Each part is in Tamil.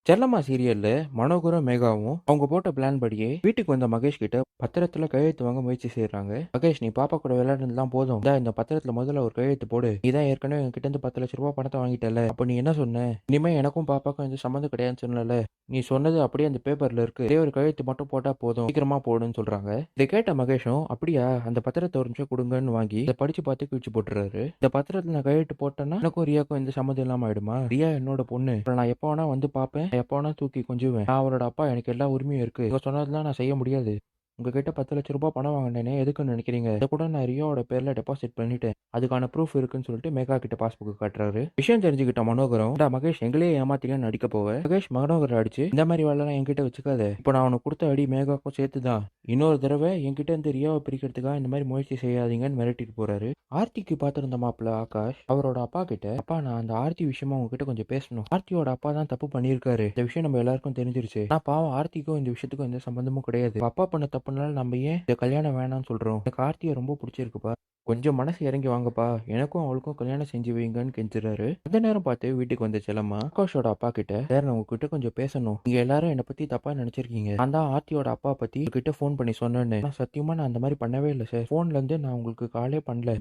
செல்லம்மா சீரியல்ல மனோகரும் மேகாவும் அவங்க போட்ட பிளான் படியே வீட்டுக்கு வந்த மகேஷ் கிட்ட பத்திரத்துல கையெழுத்து வாங்க முயற்சி செய்யறாங்க. மகேஷ், நீ பாப்பா கூட விளையாடுறதுலாம் போதும், இந்த பத்திரத்துல முதல்ல ஒரு கையெழுத்து போடு. நீதான் ஏற்கனவே என்கிட்ட இருந்து 10 லட்சம் ரூபாய் பணத்தை வாங்கிட்டல, அப்ப நீ என்ன சொன்ன? இனிமே எனக்கும் பாப்பாக்கும் எந்த சம்மந்தம் கிடையாதுன்னு சொன்னல. நீ சொன்னது அப்படியே அந்த பேப்பர்ல இருக்கு, ஒரே ஒரு கையெழுத்து மட்டும் போட்டா போதும், சீக்கிரமா போடுன்னு சொல்றாங்க. இதை கேட்ட மகேஷும், அப்படியா, அந்த பத்திரத்தை ஒரு நிமிஷம் கொடுங்கன்னு வாங்கி இதை படிச்சு பார்த்து கிழிச்சு போட்டுறாரு. இந்த பத்திரத்துல நான் கையெழுத்து போட்டேன்னா எனக்கும் ரியாக்கும் எந்த சம்மந்தம் இல்லாம ஆயிடுமா? ரியா என்னோட பொண்ணு, அப்புறம் நான் எப்போ வேணா வந்து பாப்பேன், எப்போ வேணா தூக்கி கொஞ்சுவேன். நான் அவரோட அப்பா, எனக்கு எல்லா உரிமையும் இருக்கு. இவங்க சொன்னதெல்லாம் நான் செய்ய முடியாது. உங்ககிட்ட 10 லட்சம் ரூபாய் பணம் வாங்கினேனே, எதுக்குன்னு நினைக்கிறீங்க? இதை கூட நான் ரியோட பேர்ல டெபாசிட் பண்ணிட்டேன், அதுக்கான ப்ரூஃப் இருக்குன்னு சொல்லிட்டு மேகா கிட்ட பாஸ்புக் காட்டுறாரு. விஷயம் தெரிஞ்சுக்கிட்ட மனோகரம், மகேஷ் எங்களே ஏமாத்திக்கன்னு நடிக்க போவ. மகேஷ் மனோகர் அடிச்சு, இந்த மாதிரி வேலைலாம் என்கிட்ட வச்சுக்காத, இப்போ நான் உனக்கு கொடுத்த அடி மேகாக்கும் சேர்த்துதான், இன்னொரு தடவை என்கிட்ட இருந்து ரியாவை பிரிக்கிறதுக்காக இந்த மாதிரி முயற்சி செய்யாதீங்கன்னு மிரட்டிட்டு போறாரு. ஆர்த்திக்கு பார்த்திருந்த மாப்பிள்ள ஆகாஷ் அவரோட அப்பா கிட்ட, அப்பா, நான் அந்த ஆர்த்தி விஷயமா உங்ககிட்ட கொஞ்சம் பேசணும். ஆர்த்தியோட அப்பா தான் தப்பு பண்ணியிருக்காரு, இந்த விஷயம் நம்ம எல்லாருக்கும் தெரிஞ்சிருச்சு. நான் பாவம், ஆர்த்திக்கும் இந்த விஷயத்துக்கும் எந்த சம்பந்தமும் கிடையாது. அப்பா பண்ண தப்புனால நம்ம ஏன் இந்த கல்யாணம் வேணாம்னு சொல்றோம்? எனக்கு ஆர்த்தியை ரொம்ப பிடிச்சிருக்குப்பா, கொஞ்சம் மனசு இறங்கி வாங்கப்பா, எனக்கும் அவளுக்கும் கல்யாணம் செஞ்சு வைங்கன்னு கெஞ்சுறாரு. அந்த நேரம் பார்த்து வீட்டுக்கு வந்த செல்லம்மா ஆகாஷோட அப்பா கிட்ட, சார், நான் உங்ககிட்ட கொஞ்சம் பேசணும். நீங்க எல்லாரும் என்னை பத்தி தப்பா நினைச்சிருக்கீங்க. நான் தான் ஆர்த்தியோட அப்பா பத்தி உங்ககிட்ட ஃபோன் பண்ணி சொன்னேன்னு. நான் சத்தியமா நான் அந்த மாதிரி பண்ணவே இல்லை சார். ஃபோன்ல இருந்து நான் உங்களுக்கு காலே பண்ணல.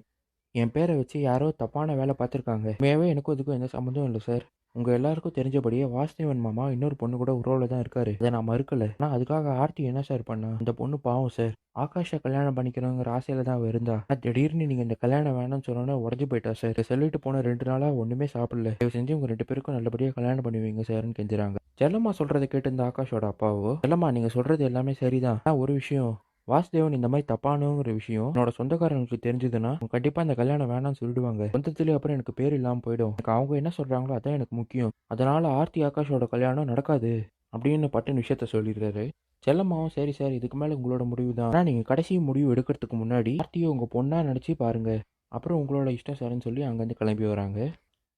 என் பேரை வச்சு யாரோ தப்பான வேலை பார்த்துருக்காங்க. உண்மையாவே எனக்கும் இதுக்கும் எந்த சம்மந்தம் இல்லை சார். உங்க எல்லாருக்கும் தெரிஞ்சபடியே வாசுதேவன் மாமா இன்னொரு பொண்ணு கூட உறவுல தான் இருக்காரு, அதை நான் மறுக்கல. ஆனா அதுக்காக ஆர்த்தி என்ன சார் பண்ணா? அந்த பொண்ணு பாவம் சார். ஆகாஷை கல்யாணம் பண்ணிக்கிறோங்கிற ஆசையில தான் அவ இருந்தா. திடீர்னு நீங்க இந்த கல்யாணம் வேணும்னு சொன்னோன்னே உடஞ்சு போயிட்டா சார். இதை சொல்லிட்டு போன 2 நாளா ஒண்ணுமே சாப்பிடல. தயவு செஞ்சு உங்க 2 பேருக்கும் நல்லபடியா கல்யாணம் பண்ணுவீங்க சார்னு கெஞ்சுறாங்க. செல்லம்மா சொல்றதை கேட்டு இந்த ஆகாஷோட அப்பாவோ, செல்லம்மா, நீங்க சொல்றது எல்லாமே சரிதான், ஆனா ஒரு விஷயம், வாசுதேவன் இந்த மாதிரி தப்பானுங்கிற விஷயம் என்னோட சொந்தக்காரங்களுக்கு தெரிஞ்சதுன்னா அவங்க கண்டிப்பா இந்த கல்யாணம் வேணாம்னு சொல்லிடுவாங்க. சொந்தத்திலே அப்புறம் எனக்கு பேர் இல்லாமல் போயிடும். எனக்கு அவங்க என்ன சொல்றாங்களோ அதான் எனக்கு முக்கியம். அதனால ஆர்த்தி ஆகாஷோட கல்யாணம் நடக்காது அப்படின்னு பட்டுன்னு விஷயத்த சொல்லிடுறாரு. செல்லம்மாவும், சரி சார், இதுக்கு மேல உங்களோட முடிவு தான், ஆனா நீங்க கடைசி முடிவு எடுக்கிறதுக்கு முன்னாடி ஆர்த்தியை உங்க பொண்ணா நினைச்சு பாருங்க, அப்புறம் உங்களோட இஷ்டம் சார்னு சொல்லி அங்கேருந்து கிளம்பி வராங்க.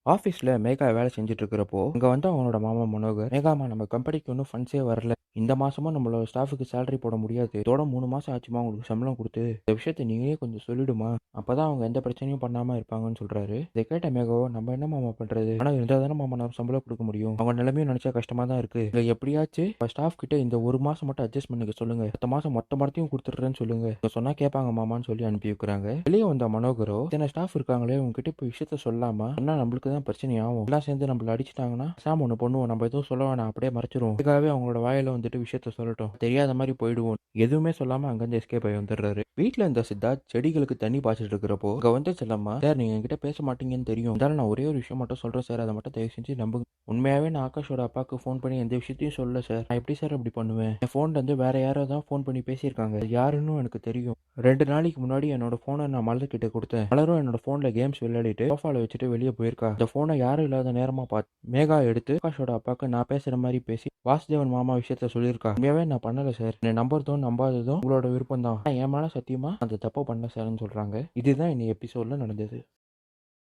ஆஃபீஸில் மேகா வேலை செஞ்சுட்டு இருக்கிறப்போ இங்கே வந்து அவனோட மாமா மனோகர், மேகாமா, நம்ம கம்பெனிக்கு ஒன்றும் ஃபண்ட்ஸே வரல, இந்த மாசமும் நம்மளோட ஸ்டாஃபுக்கு சேலரி போட முடியாது, இதோட 3 மாசம் ஆச்சுமா உங்களுக்கு சம்பளம் கொடுத்து, இந்த விஷயத்தை நீங்களே கொஞ்சம் சொல்லிடுமா, அப்பதான் அவங்க எந்த பிரச்சனையும் பண்ணாம இருப்பாங்கன்னு சொல்றாரு. இதை கேட்ட மேகாவோ, நம்ம என்ன மாமா பண்றது, ஆனா இருந்தால் தானே மாமா நம்ம சம்பளம் கொடுக்க முடியும், அவங்க நிலைமையும் நினைச்சா கஷ்டமா தான் இருக்கு, இல்லை எப்படியாச்சும் ஸ்டாஃப் கிட்ட இந்த ஒரு மாசம் மட்டும் அட்ஜஸ்ட் பண்ணிக்க சொல்லுங்க, அடுத்த மாசம் மொத்த மரத்தையும் கொடுத்துட்றேன்னு சொல்லுங்க, இங்க சொன்னா கேட்பாங்க மாமான்னு சொல்லி அனுப்பி வைக்கிறாங்க. வெளியே வந்த மனோகரோ, இத்தனை ஸ்டாஃப் இருக்காங்களே, உங்ககிட்ட இப்போ விஷயத்த சொல்லாமா சொன்னா நம்மளுக்கு தான் பிரச்சனை ஆகும், எல்லாம் சேர்ந்து நம்மள அடிச்சிட்டாங்கன்னா சாம் ஒன்று பண்ணுவோம், நம்ம எதுவும் சொல்ல வேணாம், அப்படியே மறைச்சிருவோம், இதுக்காகவே அவங்களோட வாயில வந்துட்டு விஷயத்த சொல்லட்டும், தெரியாத மாதிரி போயிடுவோம், எதுவுமே சொல்லாம அங்கிருந்து எஸ்கேப் ஆகி வந்துடுறாரு. வீட்டுல இருந்த சித்தார்த் செடிகளுக்கு தண்ணி பாய்ச்சிட்டு இருக்கிறப்போ இங்க வந்து செல்லம்மா, சார், நீங்க என்கிட்ட பேச மாட்டீங்கன்னு தெரியும், இருந்தாலும் நான் ஒரே ஒரு விஷயம் மட்டும் சொல்றேன் சார், அதை மட்டும் தயவு செஞ்சு நம்புங்க. உண்மையாவே நான் ஆகாஷோட அப்பாவுக்கு ஃபோன் பண்ணி எந்த விஷயத்தையும் சொல்லல சார், நான் எப்படி சார் அப்படி பண்ணுவேன்? என் ஃபோன்ல இருந்து வேற யாரோ தான் ஃபோன் பண்ணி பேசியிருக்காங்க, அது யாருன்னு எனக்கு தெரியும். 2 நாளைக்கு முன்னாடி என்னோட போனை நான் மலர் கிட்ட கொடுத்தேன், மலரும் என்னோட போன்ல கேம்ஸ் விளையாடிட்டு சோஃபால வச்சுட்டு வெளியே போயிருக்கா, இந்த போனை யாரும் இல்லாத நேரமா பார்த்து மேகா எடுத்து ஆகாஷோட அப்பாவுக்கு நான் பேசுற மாதிரி பேசி வாசுதேவன் மாமா விஷயத்த சொல்லியிருக்கா. உண்மையாவே நான் பண்ணல சார், என்னை நம்புறதும் நம்பாததும் உங்களோட விருப்பம் தான், என் மேல சத்தியமா அந்த தப்பை பண்ணல சார்னு சொல்றாங்க. இதுதான் இன்னைக்கு எபிசோட்ல நடந்தது.